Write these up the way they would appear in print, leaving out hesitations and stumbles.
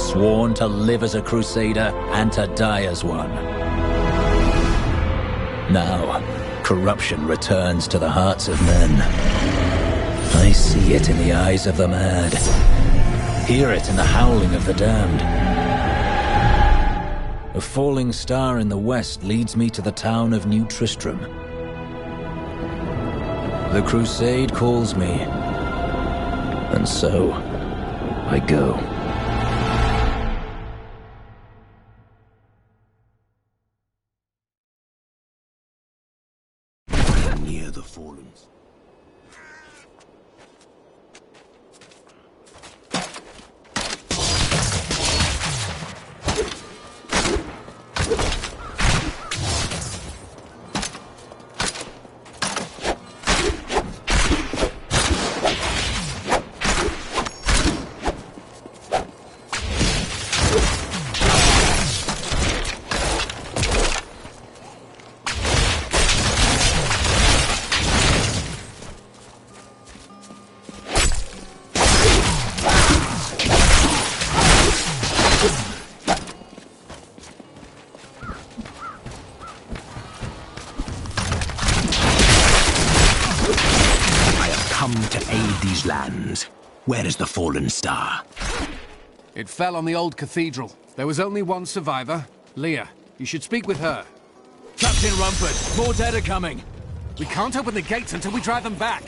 sworn to live as a crusader and to die as one. Now, corruption returns to the hearts of men. I see it in the eyes of the mad, hear it in the howling of the damned. A falling star in the west leads me to the town of New Tristram. The crusade calls me, and so I go. Near the fallen. Lands. Where is the fallen star? It fell on the old cathedral. There was only one survivor, Leah. You should speak with her. Captain Rumford, more dead are coming. We can't open the gates until we drive them back.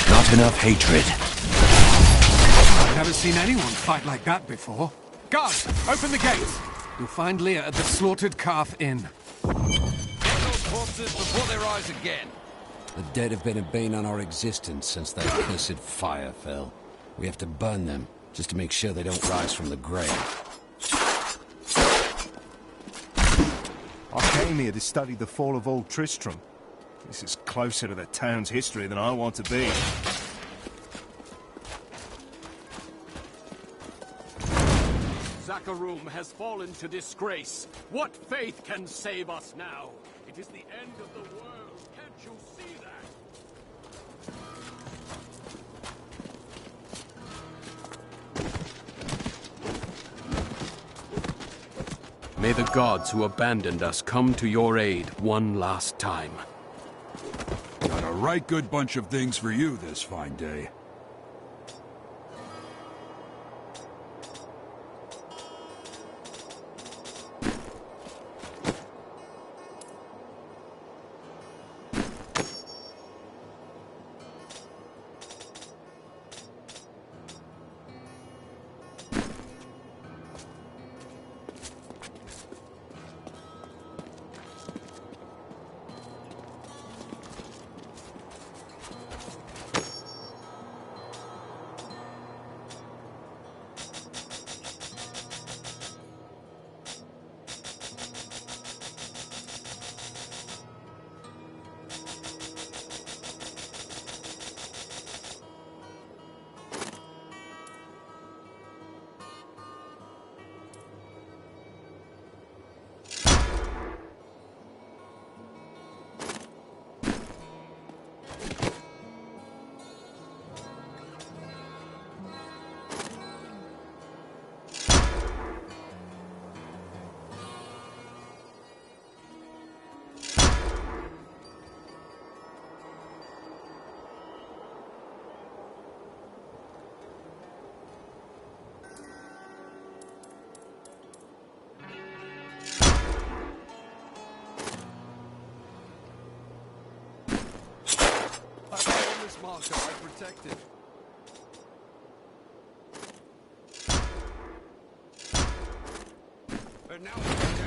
Not enough hatred. I've never seen anyone fight like that before. Guards, open the gates! You'll find Leah at the Slaughtered Calf Inn. Kill those corpses before they rise again. The dead have been a bane on our existence since that cursed fire fell. We have to burn them, just to make sure they don't rise from the grave. I came here to study the fall of Old Tristram. This is closer to the town's history than I want to be. Zakharum has fallen to disgrace. What faith can save us now? It is the end of the world. Can't you see that? May the gods who abandoned us come to your aid one last time. Got a right good bunch of things for you this fine day. Marker I protected. And now it's dead.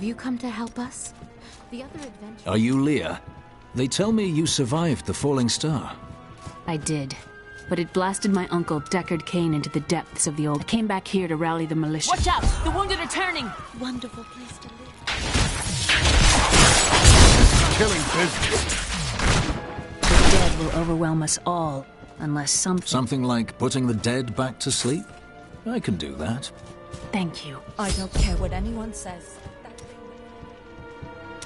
Have you come to help us? The other adventure... Are you Leah? They tell me you survived the falling star. I did. But it blasted my uncle, Deckard Cain, into the depths of the old... I came back here to rally the militia. Watch out! The wounded are turning! Wonderful place to live. Killing business. The dead will overwhelm us all, unless something... Something like putting the dead back to sleep? I can do that. Thank you. I don't care what anyone says.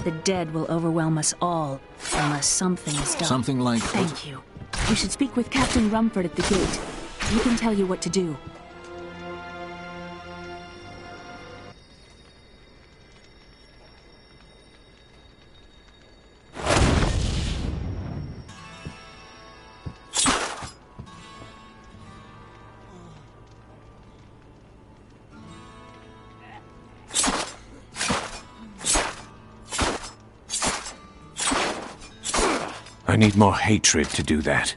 The dead will overwhelm us all, unless something is done. Something like... Thank you. You should speak with Captain Rumford at the gate. He can tell you what to do. I need more hatred to do that.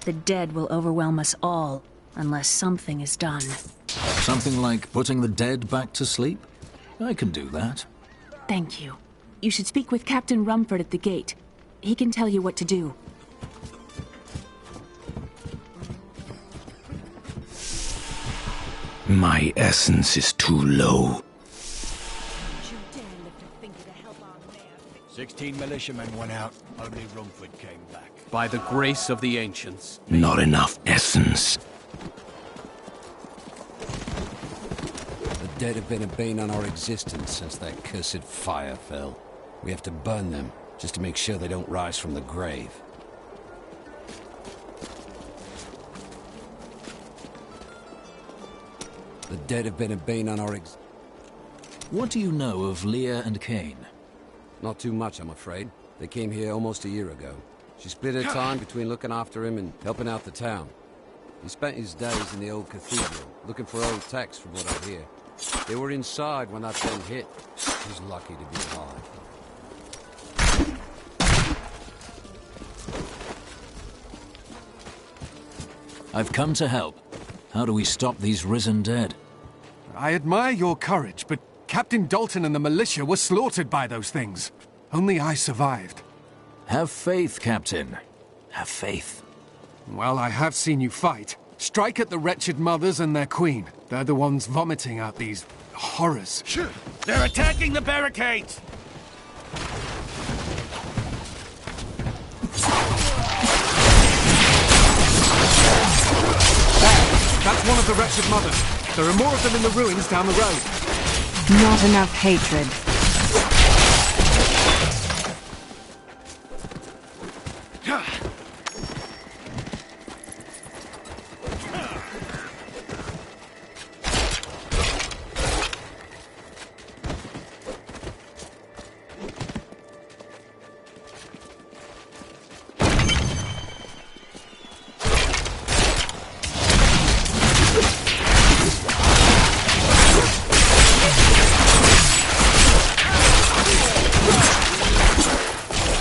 The dead will overwhelm us all, unless something is done. Something like putting the dead back to sleep? I can do that. Thank you. You should speak with Captain Rumford at the gate. He can tell you what to do. My essence is too low. 16 militiamen went out. Only Rumford came back. By the grace of the ancients. Not enough essence. The dead have been a bane on our existence since that cursed fire fell. We have to burn them, just to make sure they don't rise from the grave. The dead have been a bane on our What do you know of Leah and Cain? Not too much, I'm afraid. They came here almost a year ago. She split her time between looking after him and helping out the town. He spent his days in the old cathedral, looking for old texts from what I hear. They were inside when that thing hit. He's lucky to be alive. I've come to help. How do we stop these risen dead? I admire your courage, but Captain Dalton and the militia were slaughtered by those things. Only I survived. Have faith, Captain. Have faith. Well, I have seen you fight. Strike at the wretched mothers and their queen. They're the ones vomiting out these horrors. They're attacking the barricades! That's one of the wretched mothers. There are more of them in the ruins down the road. Not enough hatred.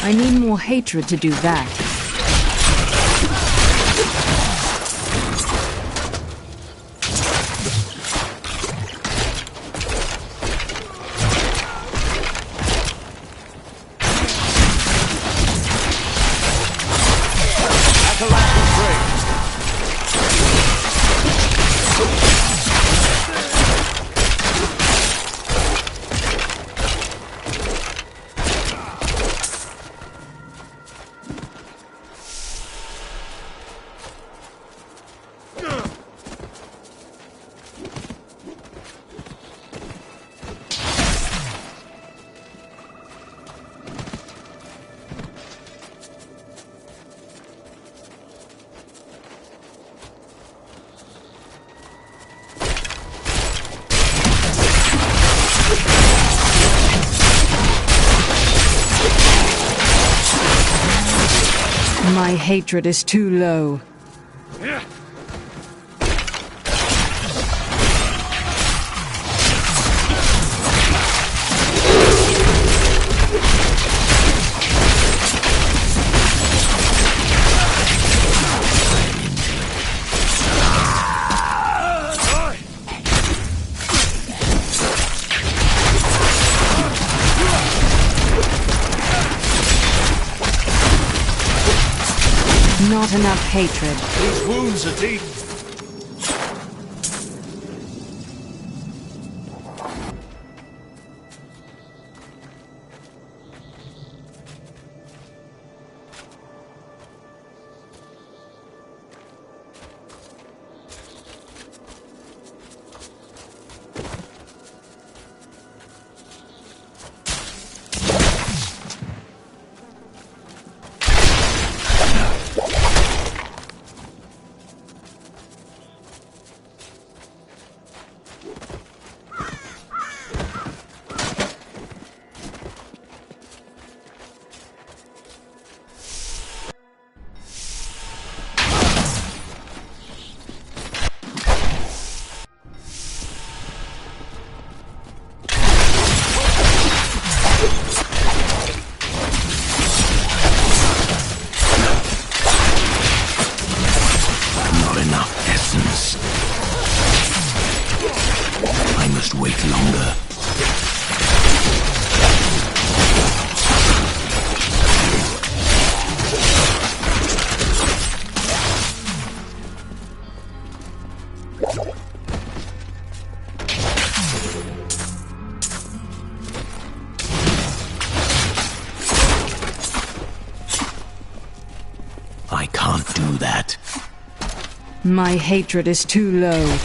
I need more hatred to do that. My hatred is too low. Not enough hatred. These wounds are deep. Wait longer. I can't do that. My hatred is too low.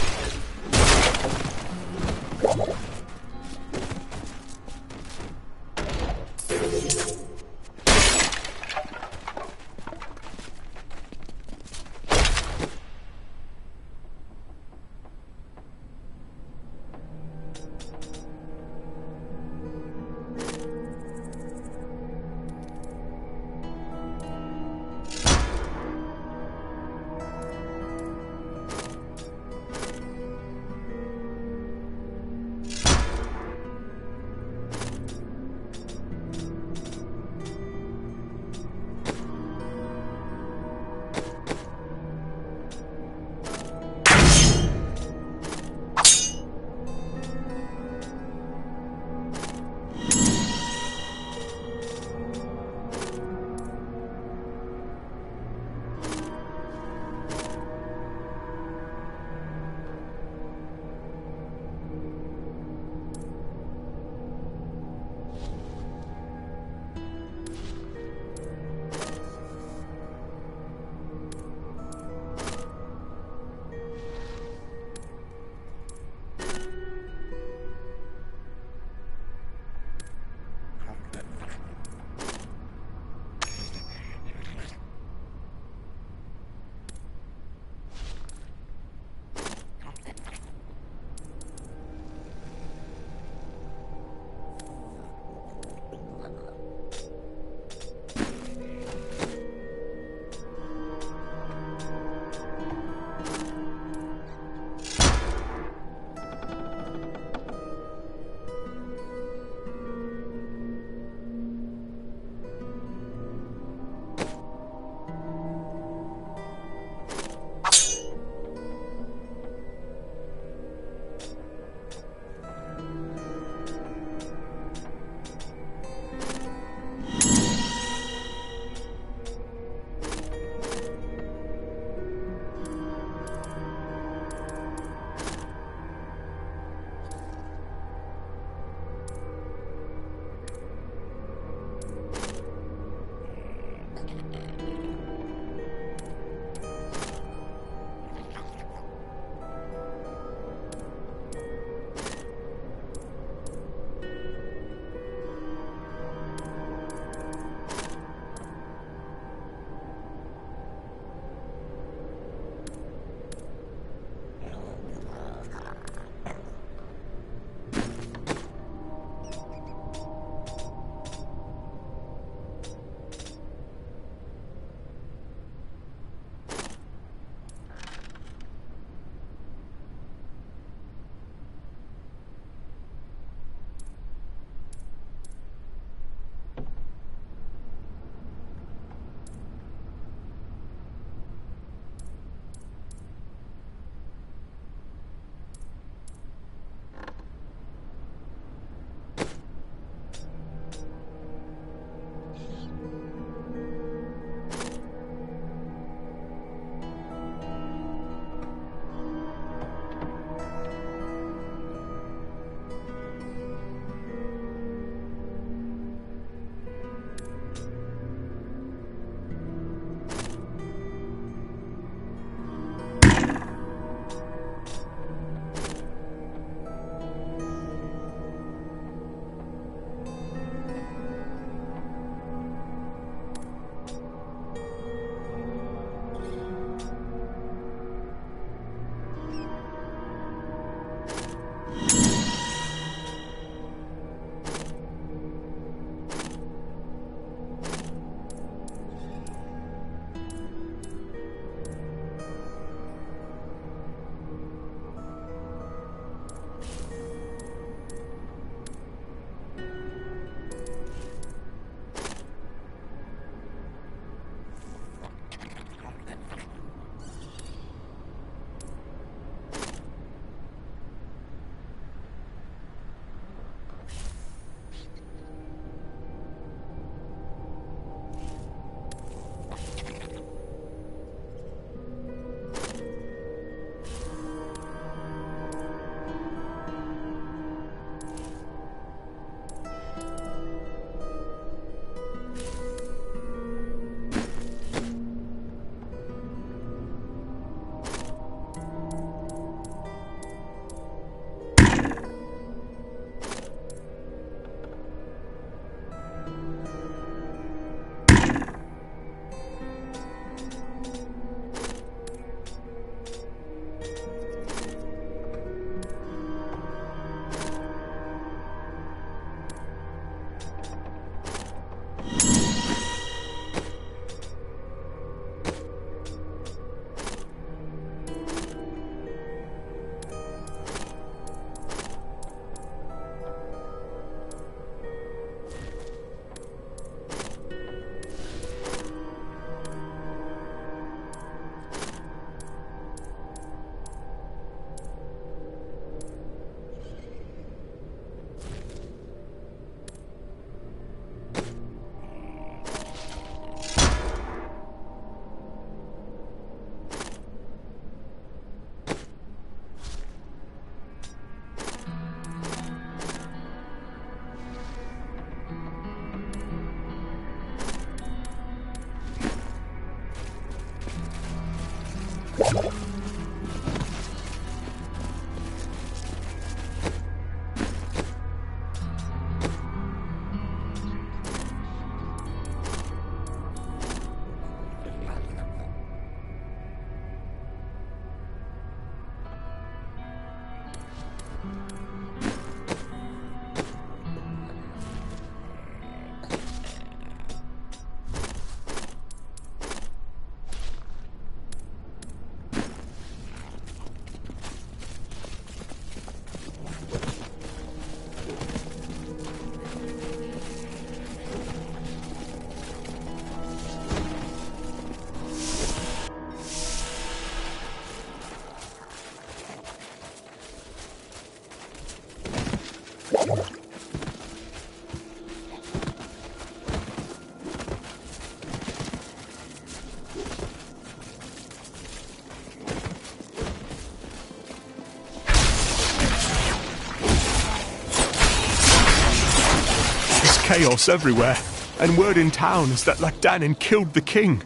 chaos everywhere, and word in town is that Lacdanin killed the king.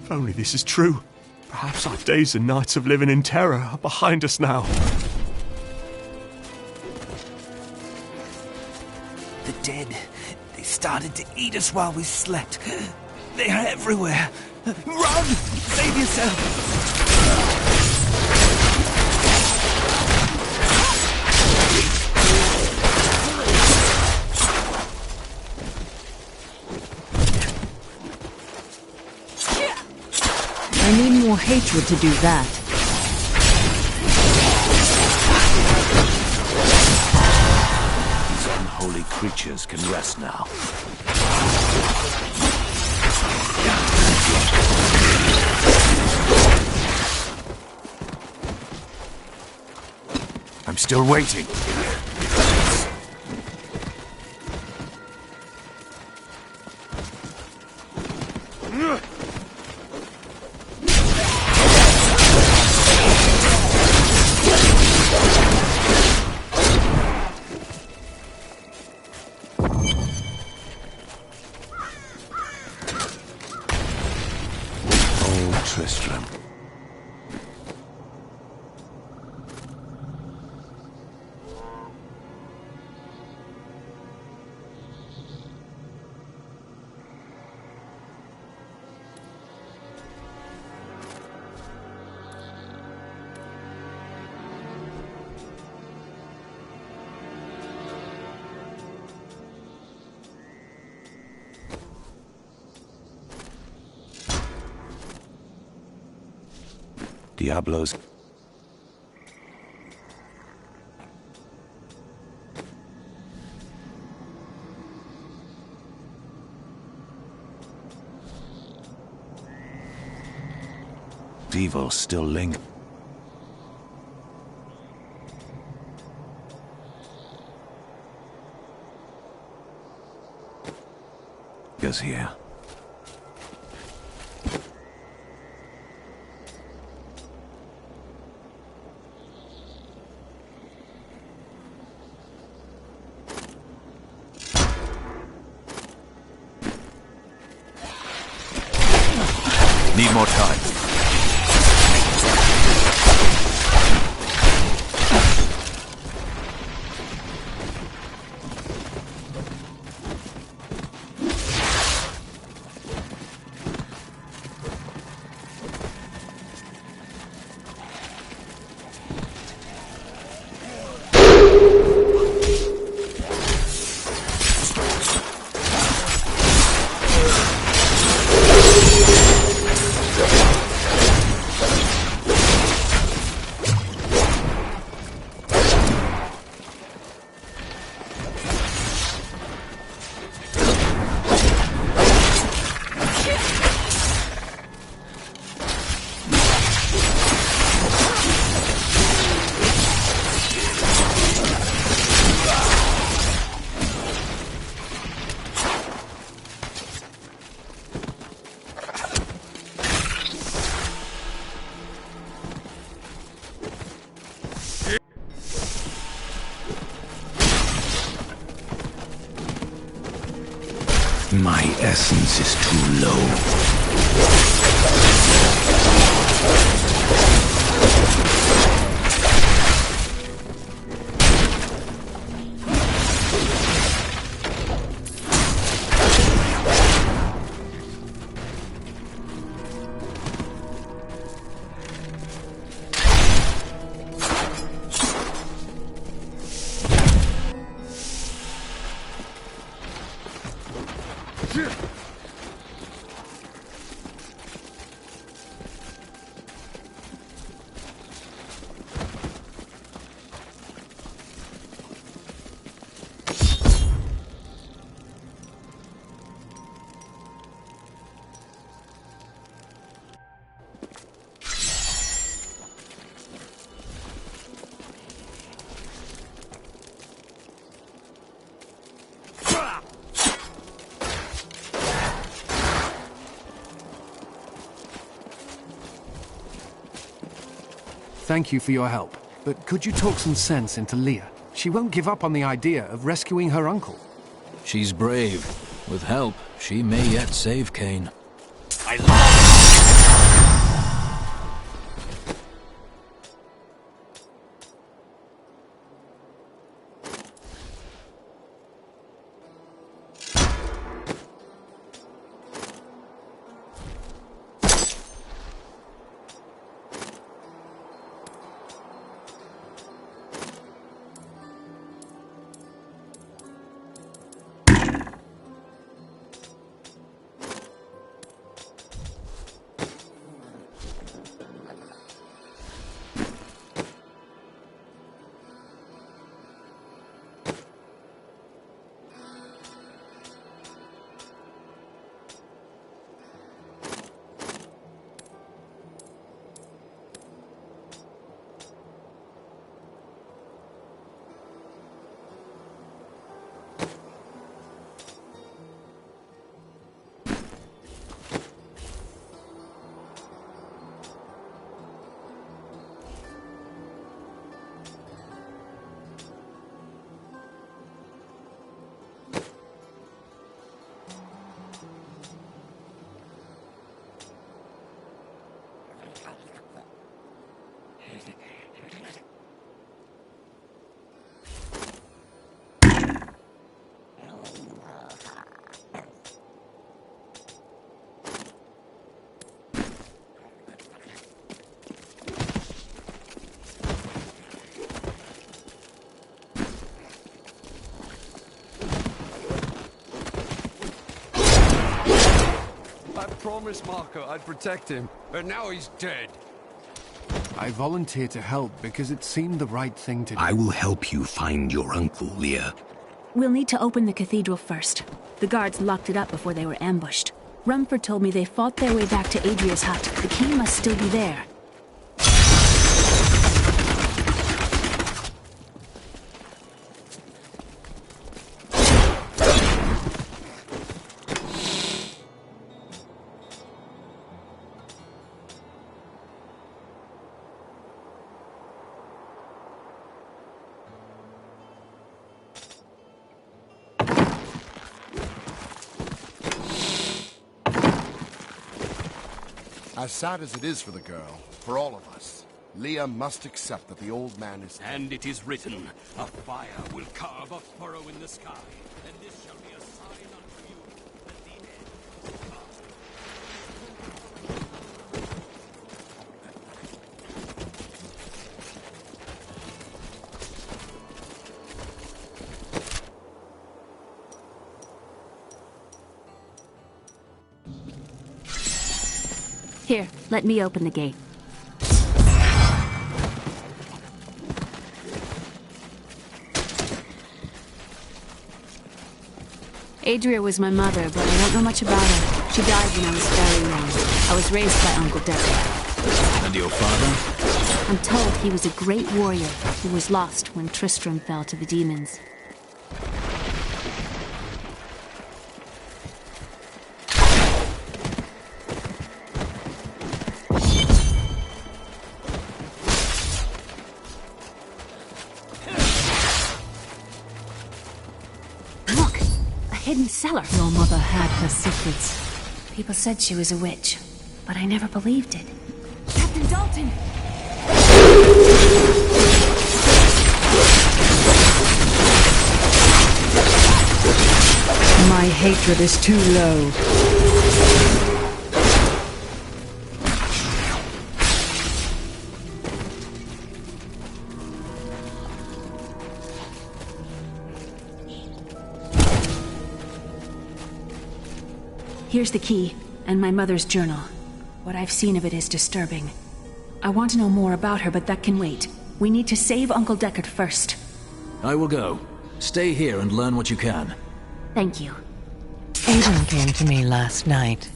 If only this is true, perhaps our days and nights of living in terror are behind us now. The dead, they started to eat us while we slept. They are everywhere. Run! Save yourself! I need more hatred to do that. These unholy creatures can rest now. I'm still waiting. Tristram. Diablo's. Evil still lingers. Here. Need more time. My essence is too low. Thank you for your help, but could you talk some sense into Leah? She won't give up on the idea of rescuing her uncle. She's brave. With help, she may yet save Cain. I promised Marco I'd protect him, but now he's dead. I volunteered to help because it seemed the right thing to do. I will help you find your uncle, Leah. We'll need to open the cathedral first. The guards locked it up before they were ambushed. Rumford told me they fought their way back to Adria's hut. The king must still be there. As sad as it is for the girl, for all of us, Leah must accept that the old man is dead. And it is written, a fire will carve a furrow in the sky, and this shall be a sign unto you that the end is come. Here, let me open the gate. Adria was my mother, but I don't know much about her. She died when I was very young. I was raised by Uncle Deckard. And your father? I'm told he was a great warrior who was lost when Tristram fell to the demons. Hidden cellar. Your mother had her secrets. People said she was a witch, but I never believed it. Captain Dalton! My hatred is too low. Here's the key, and my mother's journal. What I've seen of it is disturbing. I want to know more about her, but that can wait. We need to save Uncle Deckard first. I will go. Stay here and learn what you can. Thank you. Aiden came to me last night.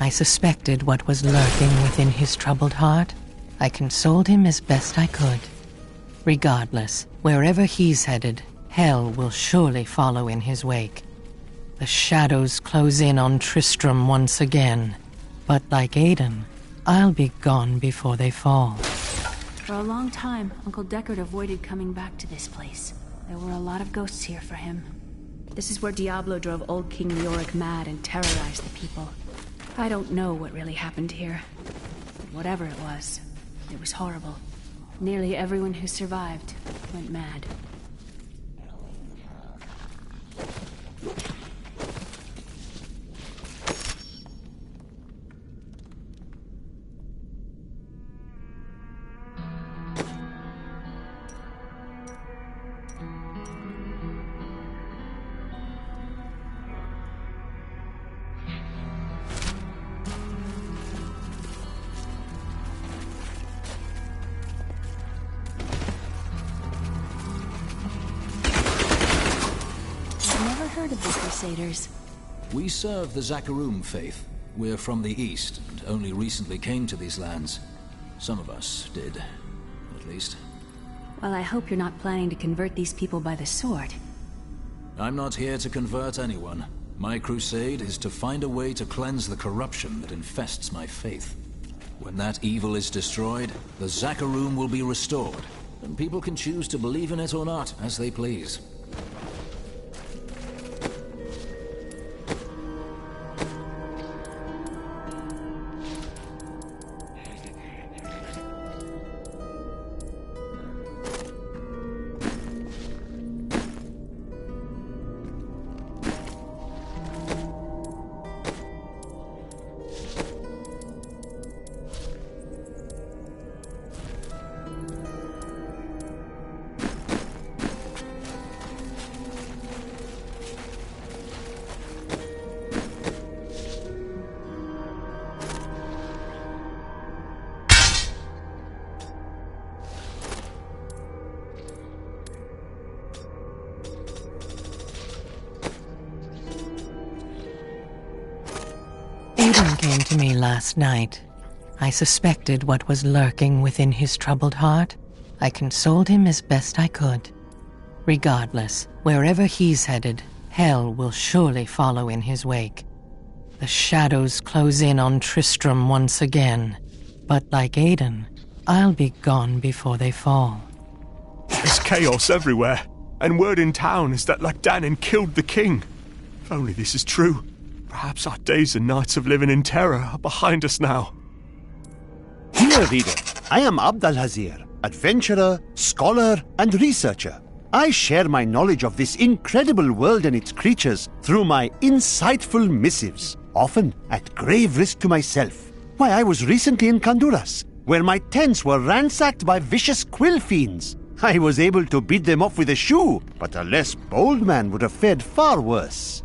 I suspected what was lurking within his troubled heart. I consoled him as best I could. Regardless, wherever he's headed, hell will surely follow in his wake. The shadows close in on Tristram once again. But like Aiden, I'll be gone before they fall. For a long time, Uncle Deckard avoided coming back to this place. There were a lot of ghosts here for him. This is where Diablo drove old King Leoric mad and terrorized the people. I don't know what really happened here. But whatever it was horrible. Nearly everyone who survived went mad. Heard of the Crusaders? We serve the Zakarum faith. We're from the East, and only recently came to these lands. Some of us did, at least. Well, I hope you're not planning to convert these people by the sword. I'm not here to convert anyone. My crusade is to find a way to cleanse the corruption that infests my faith. When that evil is destroyed, the Zakarum will be restored, and people can choose to believe in it or not, as they please. Aiden came to me last night. I suspected what was lurking within his troubled heart. I consoled him as best I could. Regardless, wherever he's headed, hell will surely follow in his wake. The shadows close in on Tristram once again. But like Aiden, I'll be gone before they fall. There's chaos everywhere, and word in town is that Lagdanin killed the king. If only this is true, perhaps our days and nights of living in terror are behind us now. Dear reader, I am Abd al-Hazir, adventurer, scholar, and researcher. I share my knowledge of this incredible world and its creatures through my insightful missives, often at grave risk to myself. Why, I was recently in Kanduras, where my tents were ransacked by vicious quill fiends. I was able to beat them off with a shoe, but a less bold man would have fared far worse.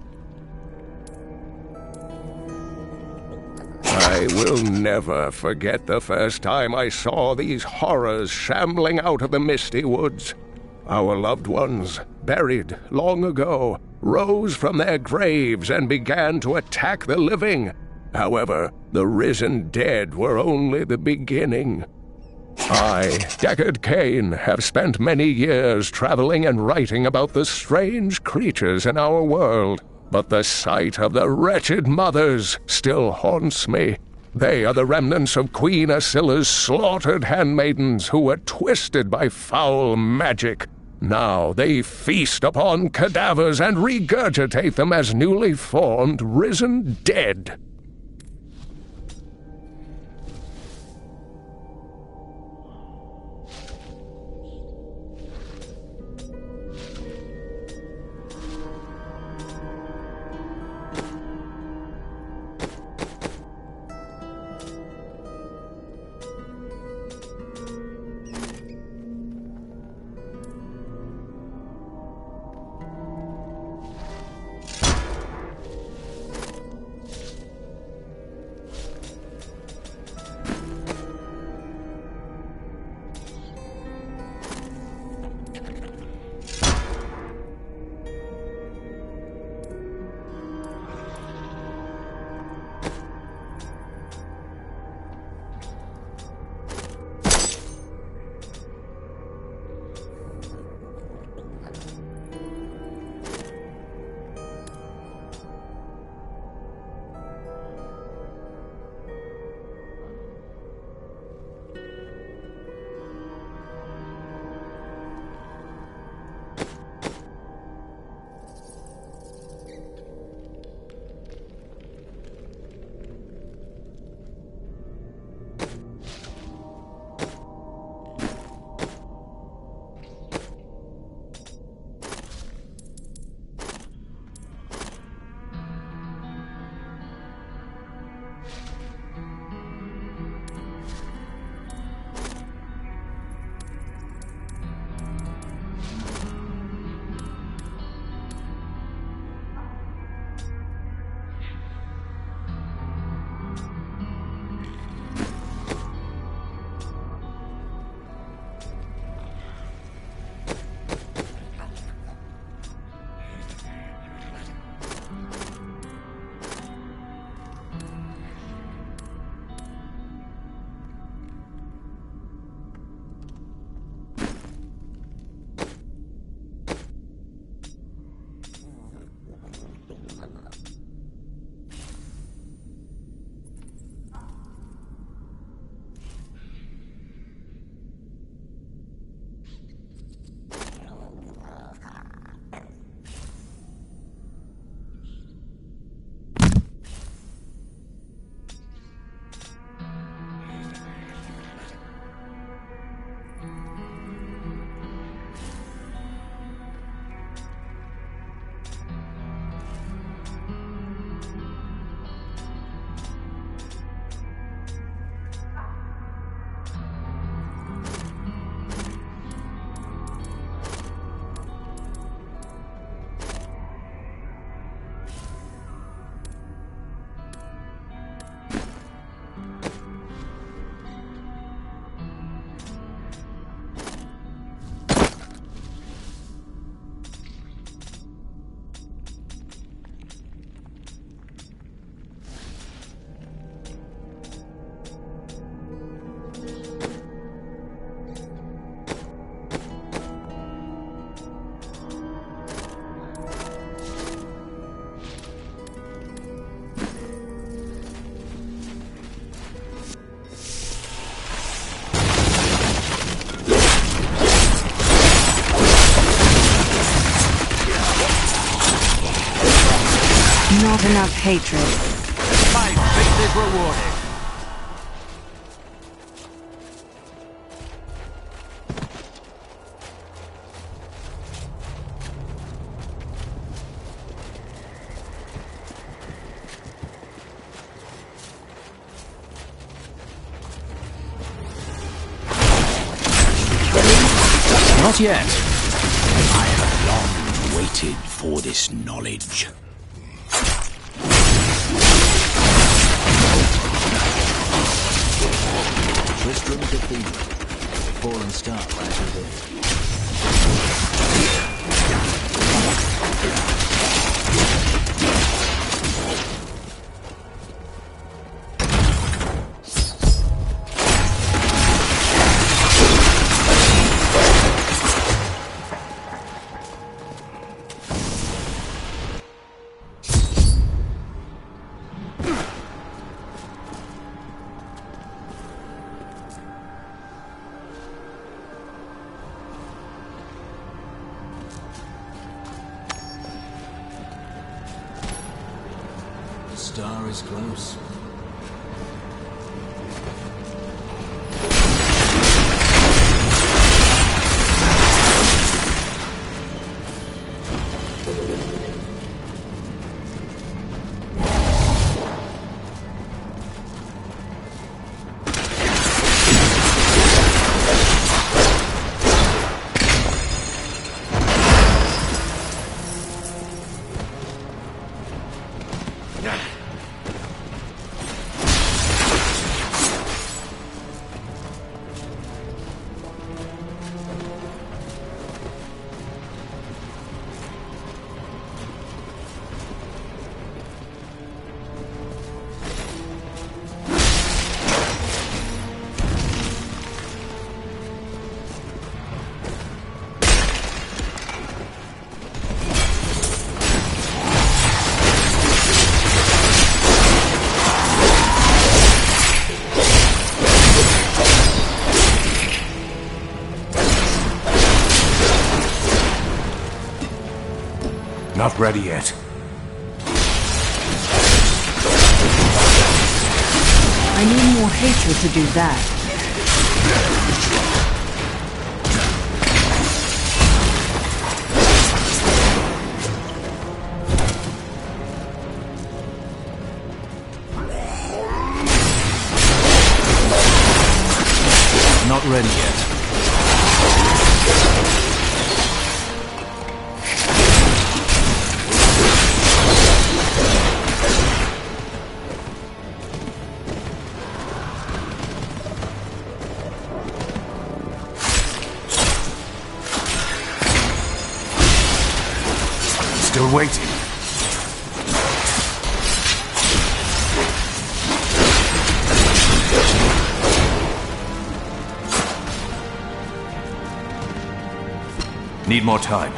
I will never forget the first time I saw these horrors shambling out of the misty woods. Our loved ones, buried long ago, rose from their graves and began to attack the living. However, the risen dead were only the beginning. I, Deckard Cain, have spent many years traveling and writing about the strange creatures in our world. But the sight of the wretched mothers still haunts me. They are the remnants of Queen Asilla's slaughtered handmaidens who were twisted by foul magic. Now they feast upon cadavers and regurgitate them as newly formed, risen dead. Not enough hatred. My faith is rewarded. Not yet. I have long waited for this knowledge. Tristram Cathedral. Fallen star lies within. The star is close. Not ready yet. I need more hatred to do that. Not ready yet. Still waiting. Need more time.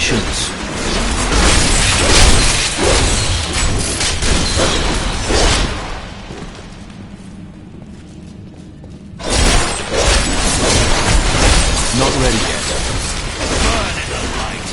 Patience. Not ready yet. Burn in the light.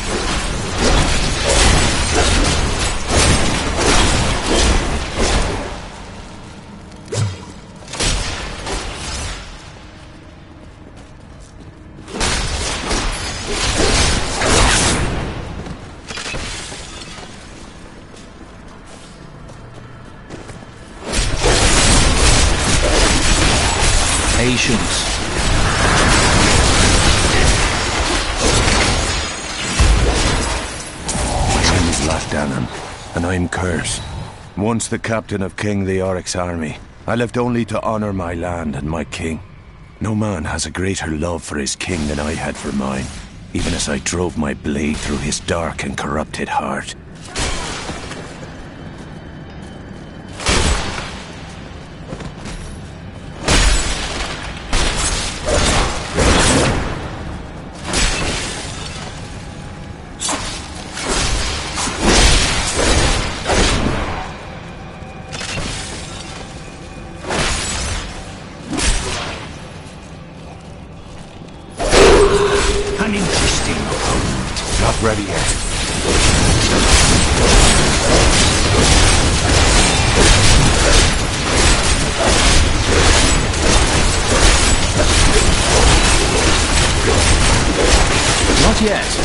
Patience. Dannon, and I'm cursed. Once the captain of King Leoric's army, I left only to honor my land and my king. No man has a greater love for his king than I had for mine, even as I drove my blade through his dark and corrupted heart. An interesting opponent. Not ready yet. Not yet.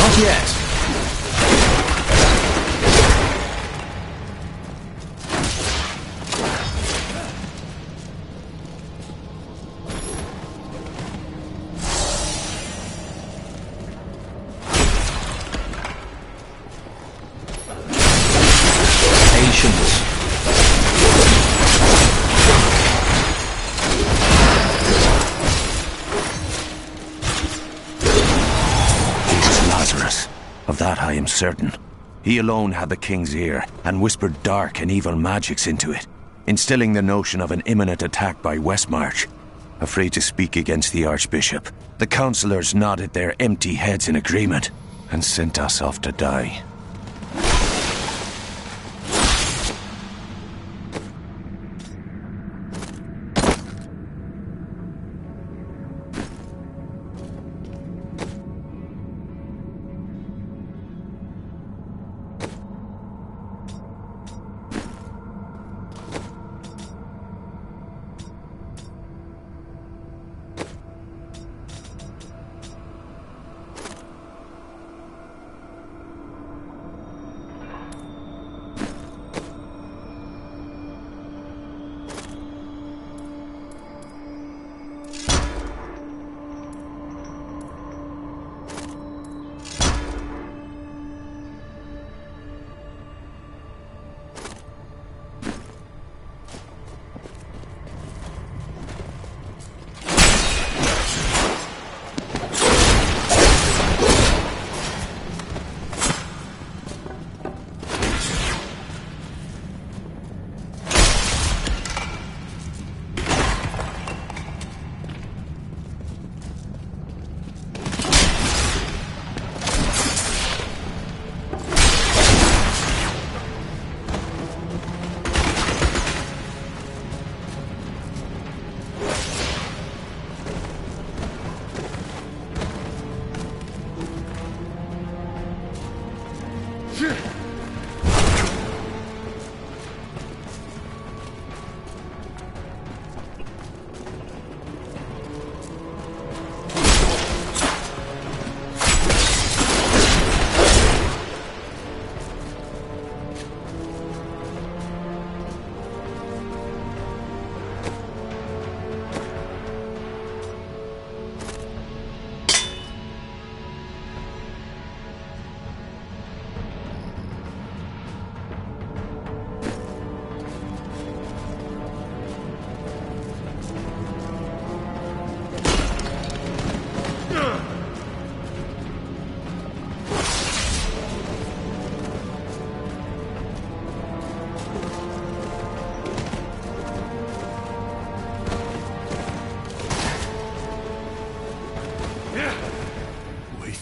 Not yet. Of that I am certain. He alone had the king's ear, and whispered dark and evil magics into it, instilling the notion of an imminent attack by Westmarch. Afraid to speak against the Archbishop, the councillors nodded their empty heads in agreement, and sent us off to die.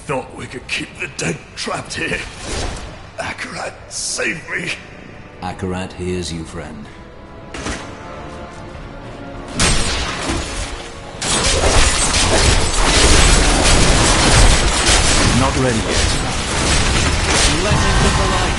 Thought we could keep the dead trapped here. Akarat, save me. Akarat hears you, friend. Not ready yet. Legend of the light.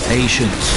Patience.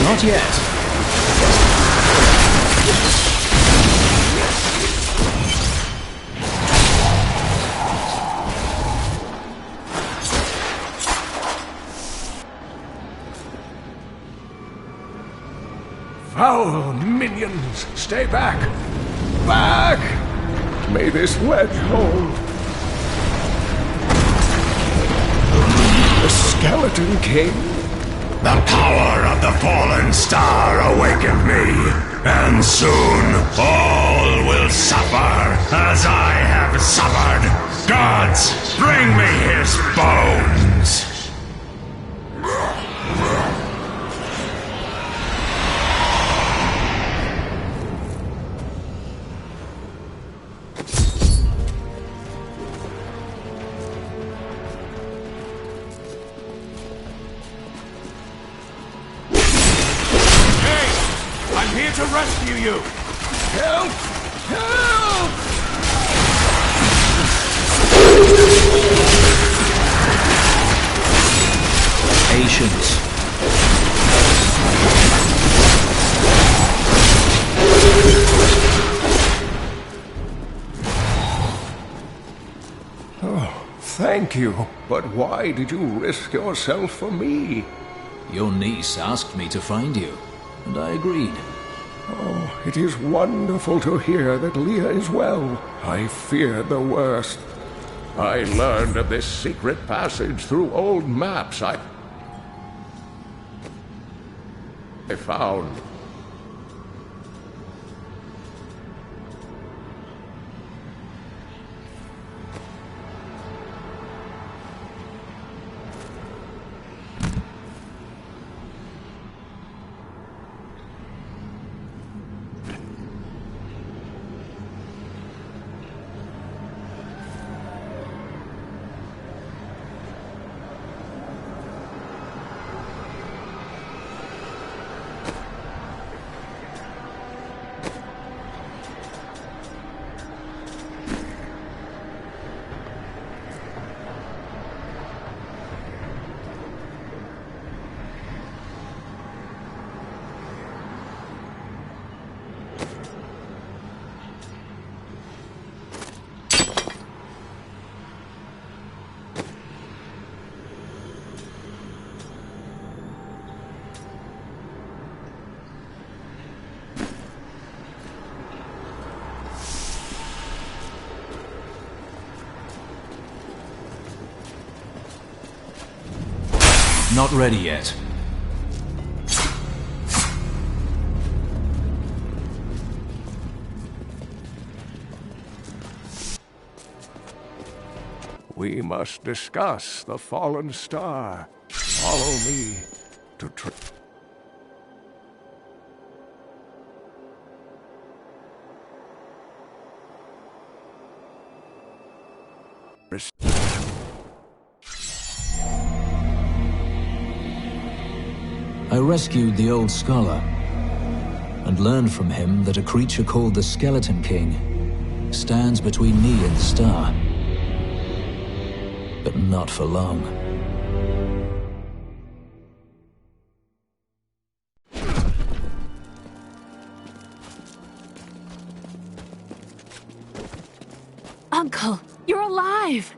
Not yet. Foul minions! Stay back! Back! May this wedge hold. The Skeleton King? The power of the fallen star awakened me, and soon all will suffer as I have suffered. Gods, bring me his bones! I'm here to rescue you! Help! Help! Patience. Oh, thank you. But why did you risk yourself for me? Your niece asked me to find you, and I agreed. Oh, it is wonderful to hear that Leah is well. I feared the worst. I learned of this secret passage through old maps I found. Not ready yet. We must discuss the fallen star. Follow me to I rescued the old scholar, and learned from him that a creature called the Skeleton King stands between me and the star. But not for long. Uncle, you're alive!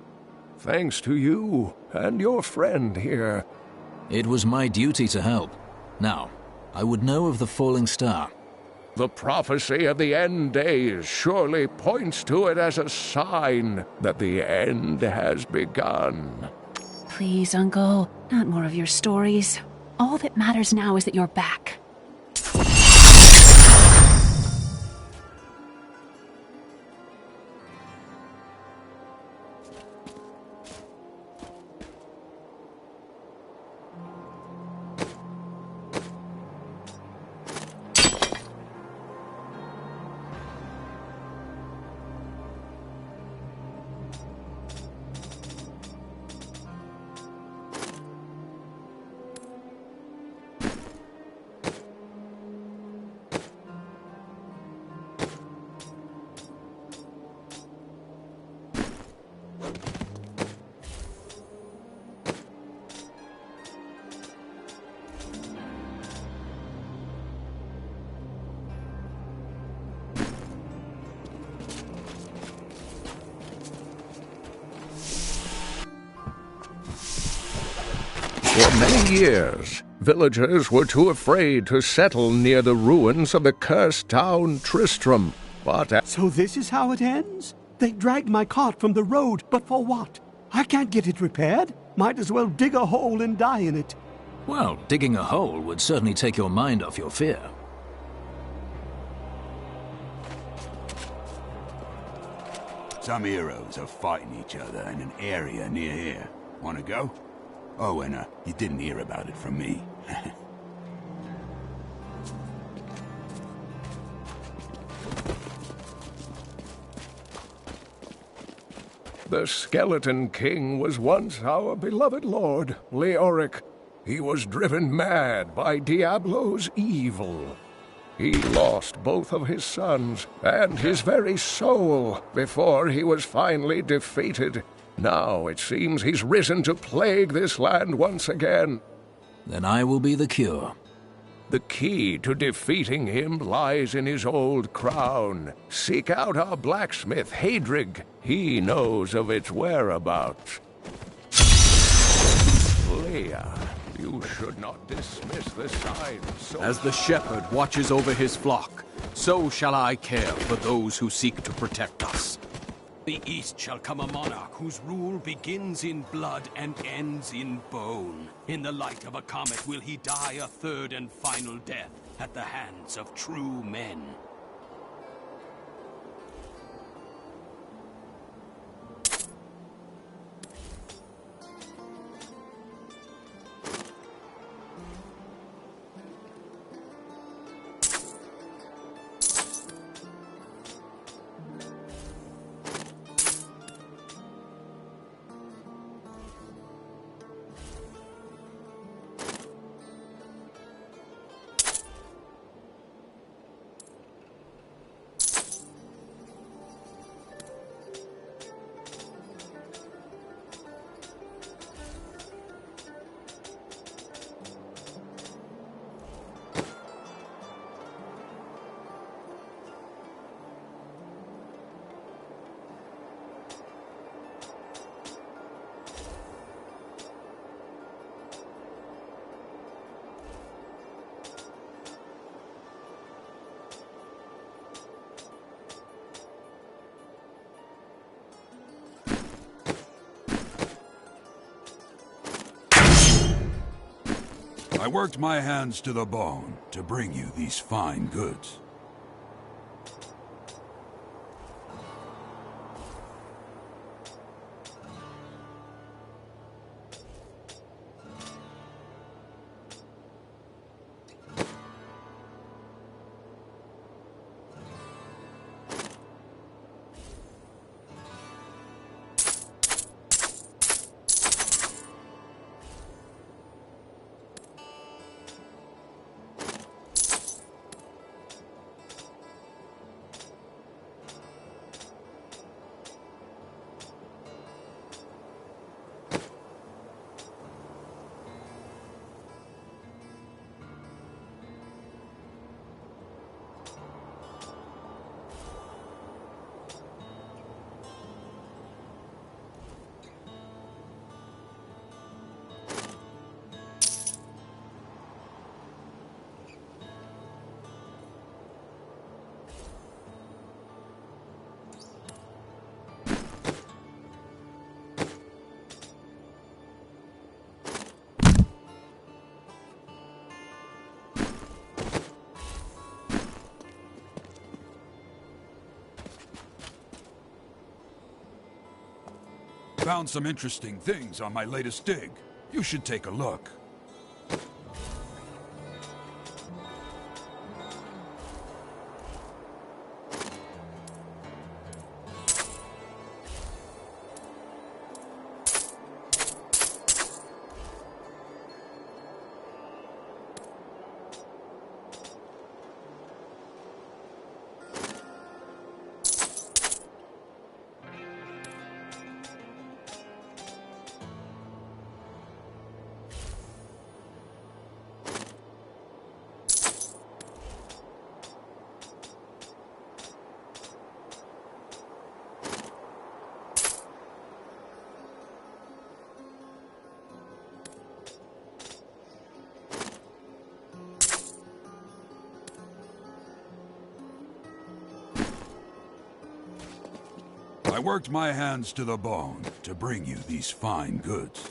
Thanks to you and your friend here. It was my duty to help. Now, I would know of the falling star. The prophecy of the end days surely points to it as a sign that the end has begun. Please, Uncle, not more of your stories. All that matters now is that you're back. For many years, villagers were too afraid to settle near the ruins of the cursed town Tristram. But so this is how it ends? They dragged my cart from the road, but for what? I can't get it repaired. Might as well dig a hole and die in it. Well, digging a hole would certainly take your mind off your fear. Some heroes are fighting each other in an area near here. Wanna go? Oh, and you didn't hear about it from me. the Skeleton King was once our beloved lord, Leoric. He was driven mad by Diablo's evil. He lost both of his sons and his very soul before he was finally defeated. Now it seems he's risen to plague this land once again. Then I will be the cure. The key to defeating him lies in his old crown. Seek out our blacksmith, Hadrig. He knows of its whereabouts. Leah, you should not dismiss the signs so... As the shepherd watches over his flock, so shall I care for those who seek to protect us. The East shall come a monarch whose rule begins in blood and ends in bone. In the light of a comet will he die a third and final death at the hands of true men. I worked my hands to the bone to bring you these fine goods. Found some interesting things on my latest dig. You should take a look. I worked my hands to the bone to bring you these fine goods.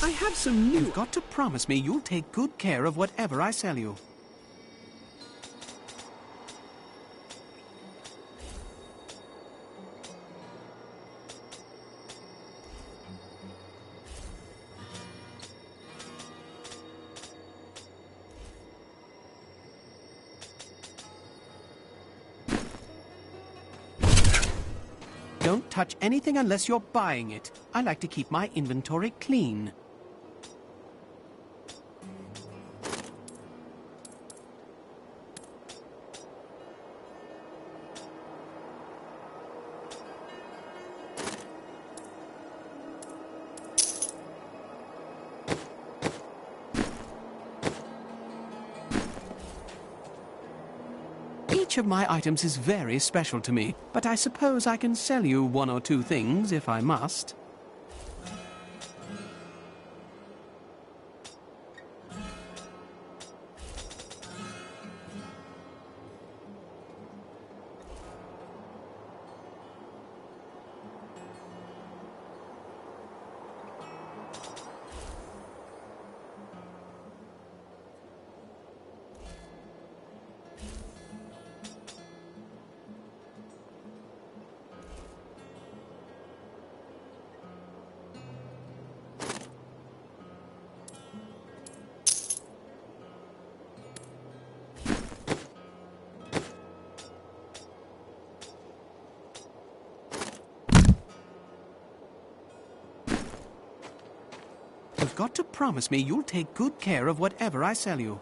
I have some new... You've got to promise me you'll take good care of whatever I sell you. Don't touch anything unless you're buying it. I like to keep my inventory clean. Each of my items is very special to me, but I suppose I can sell you one or two things if I must. You've got to promise me you'll take good care of whatever I sell you.